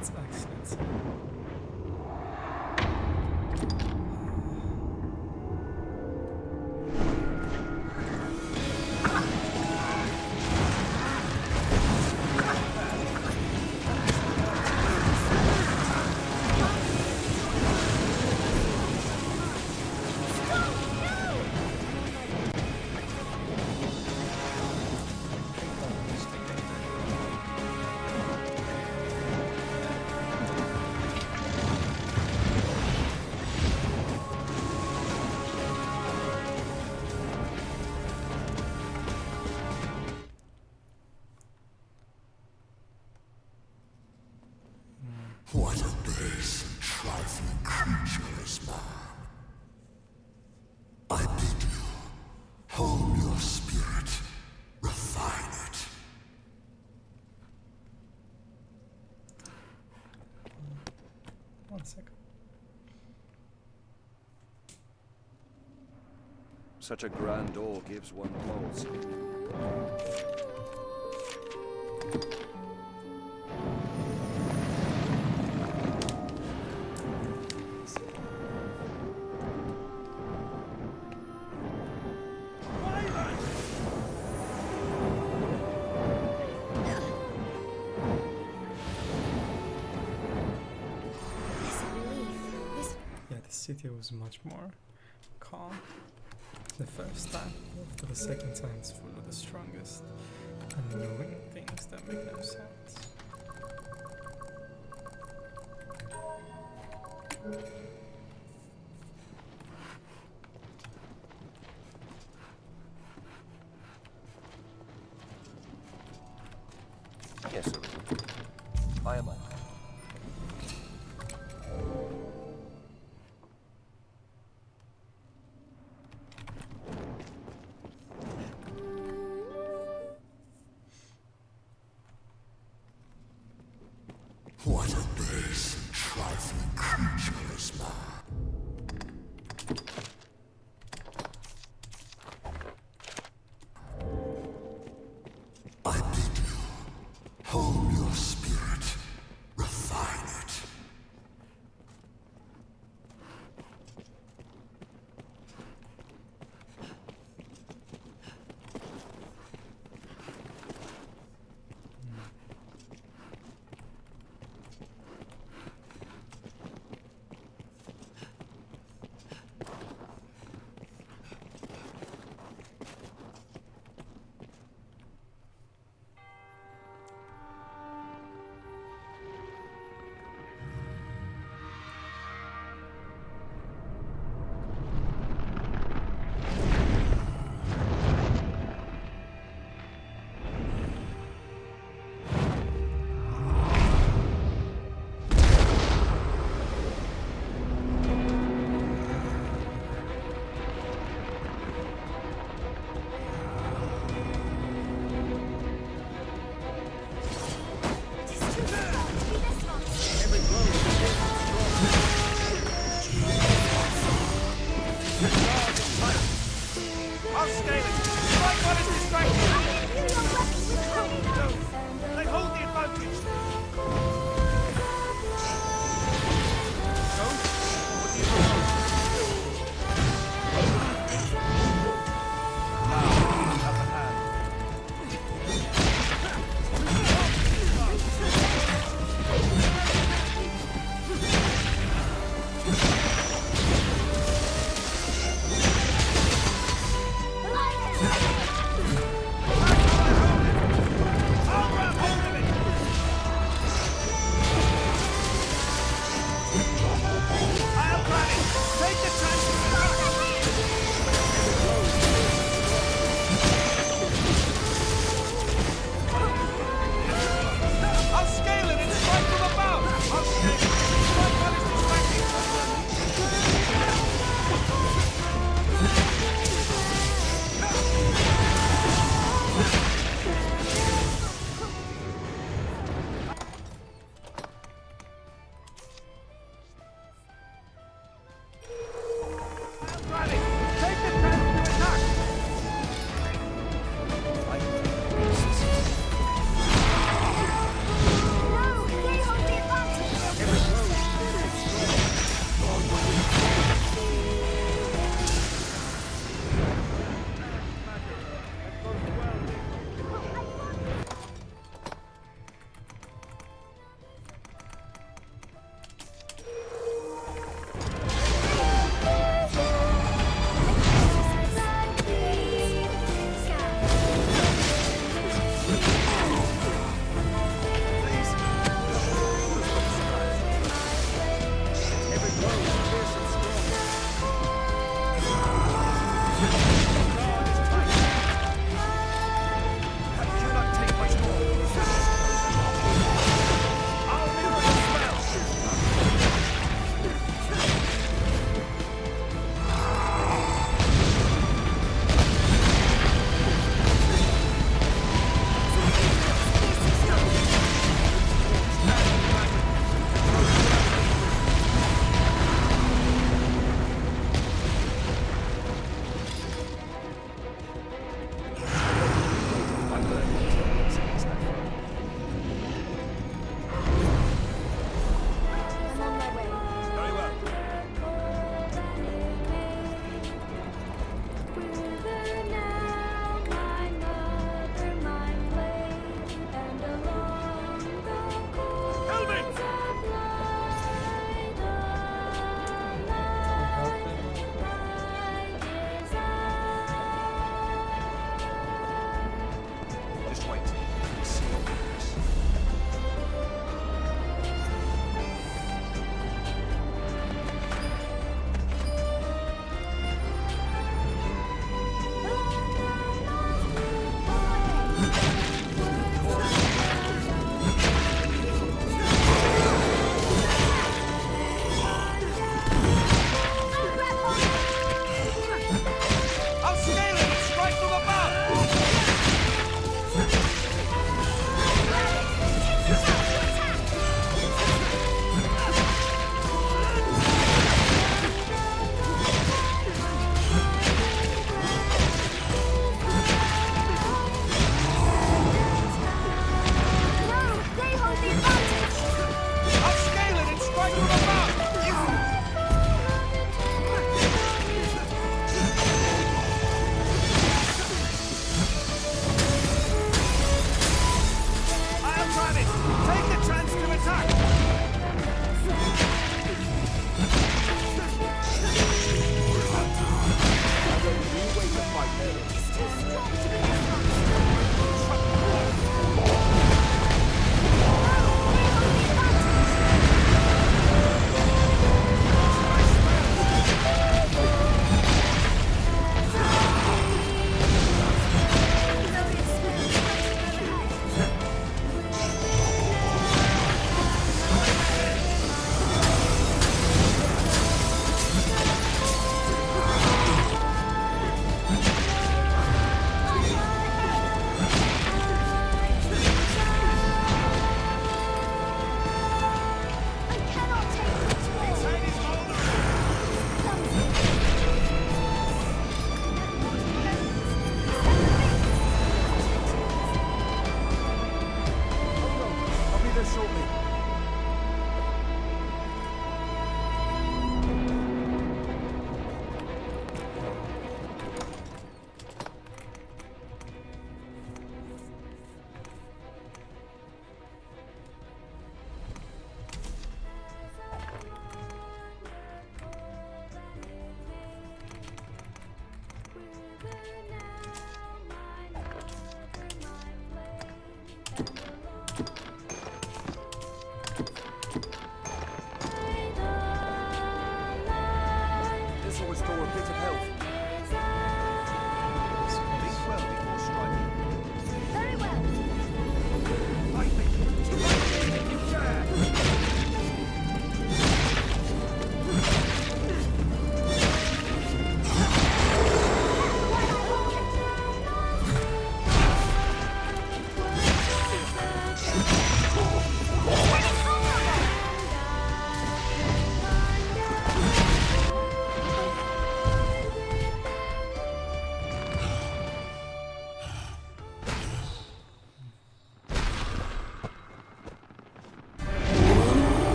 It's actually insane. What a base and trifling creature is man. I bid you, hone your spirit, refine it. One second. Such a grand door gives one pulse. This relief. This Yeah, the city was much more calm the first time. For the second time, it's full of the strongest unknowing things that make no sense. Yes, sir. I am. What a base and trifling creature is man. I bid you, hone your spirit, refine it.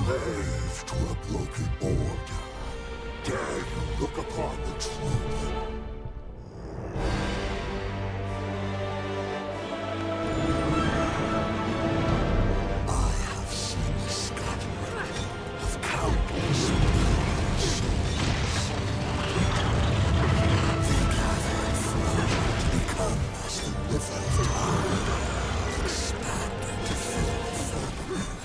Slave to a broken order. Dare you look upon the truth? I have seen the scattering of countless broken souls. They gathered flow to become as the river of time, expanding to fill the firmament.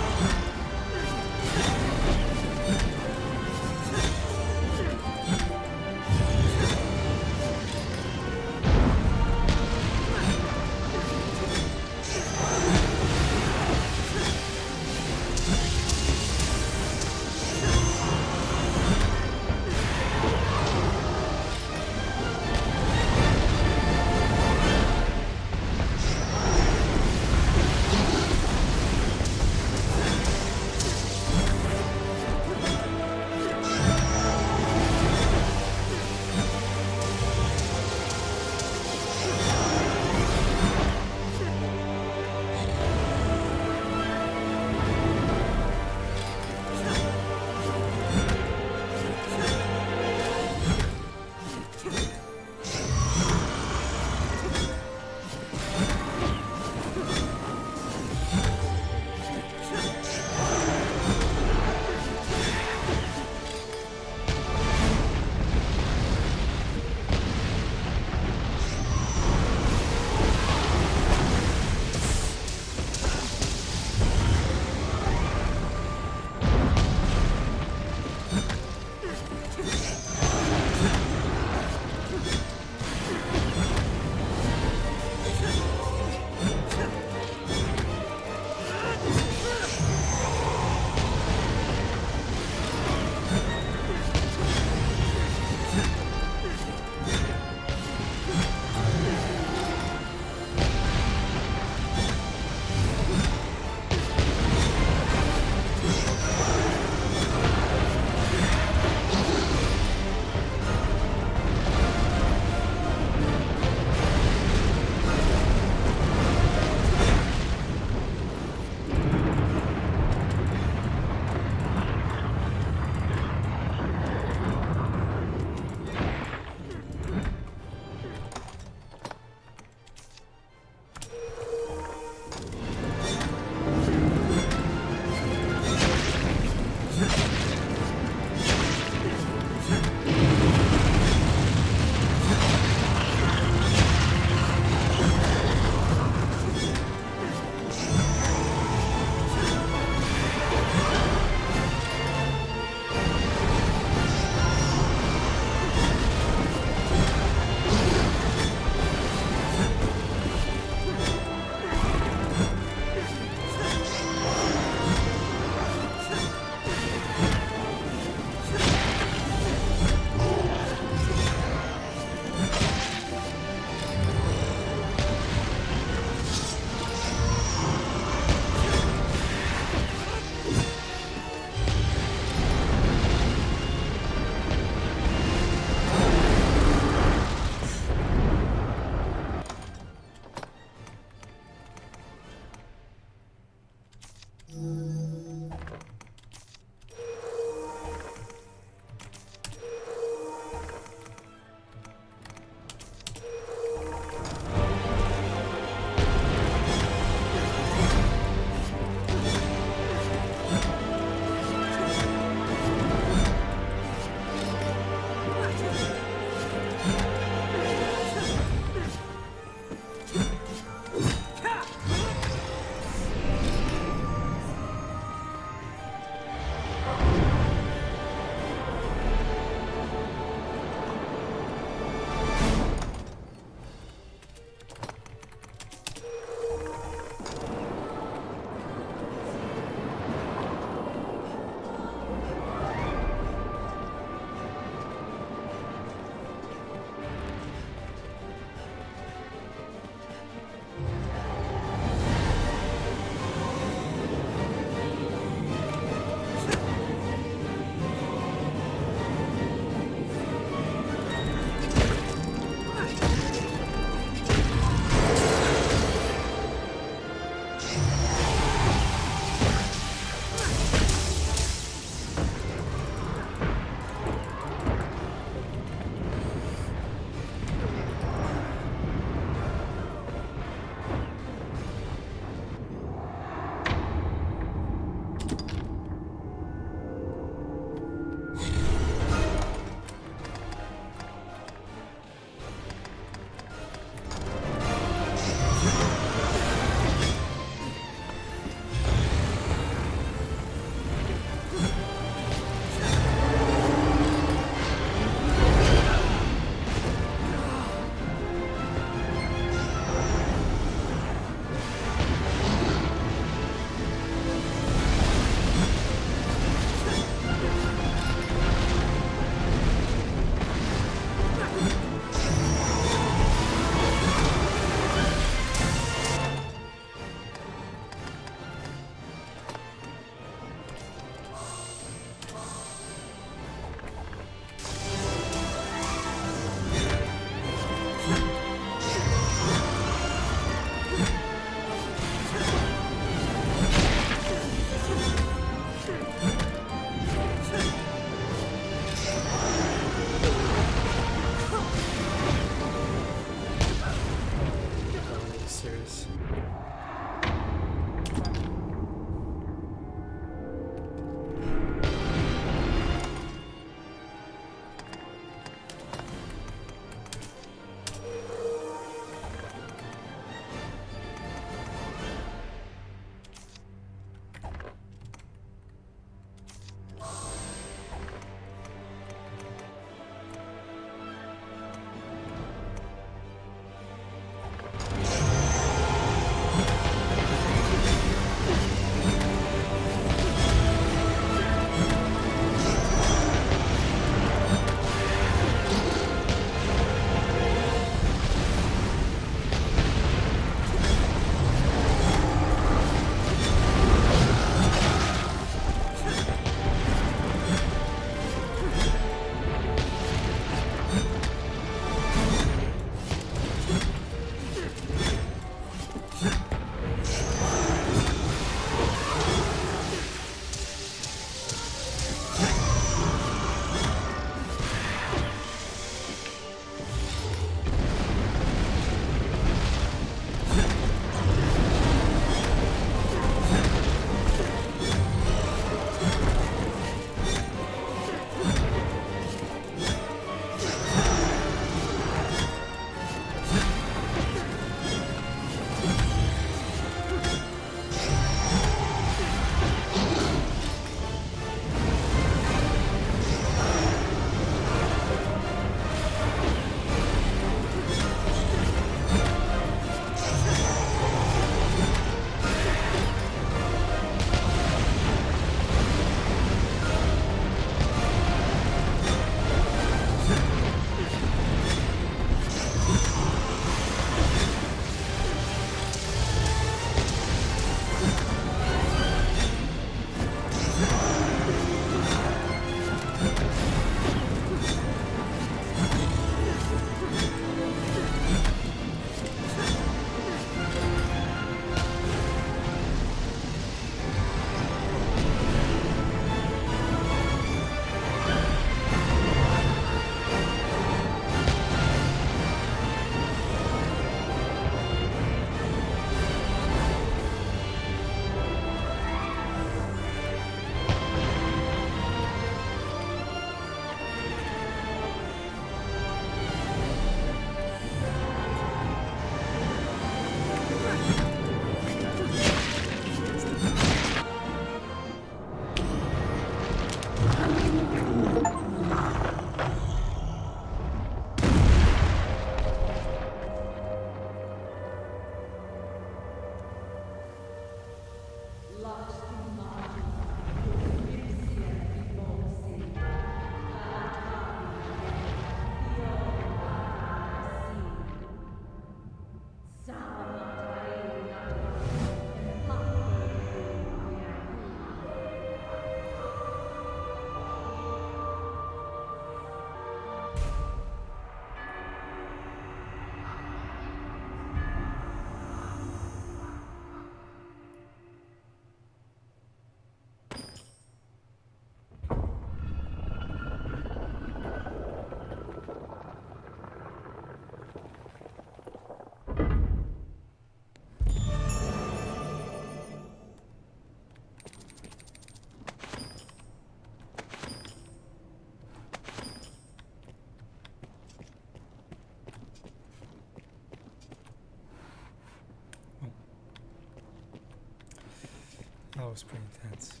was pretty intense.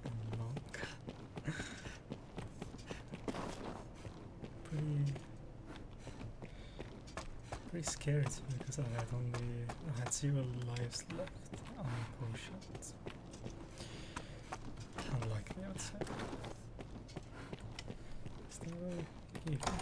And long. Pretty scary too, because I had 0 lives left on my potions. Unlikely, I would say. Still evil.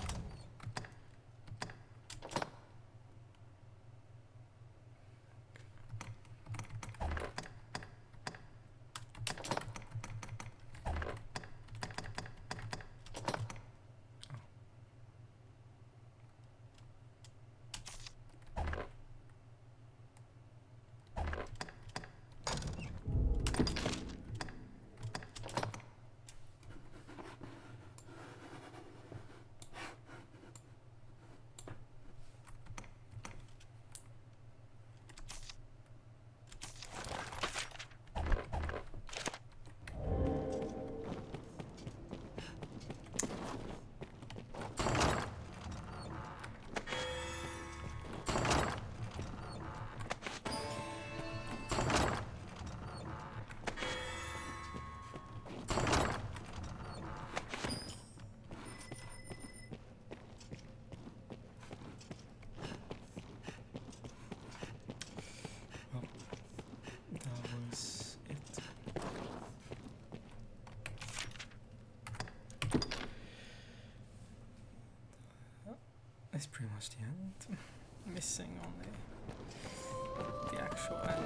It's pretty much the end. Missing only the actual end.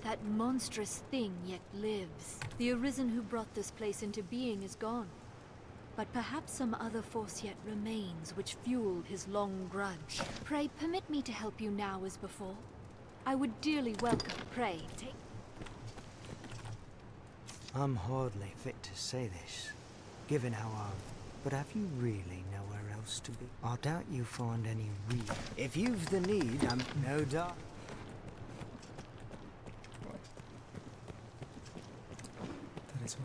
That monstrous thing yet lives. The Arisen who brought this place into being is gone. But perhaps some other force yet remains which fueled his long grudge. Pray, permit me to help you now as before. I would dearly welcome. Pray, take... I'm hardly fit to say this, given how but have you really nowhere else to be? I doubt you find any real. If you've the need, I'm no doubt. That is all.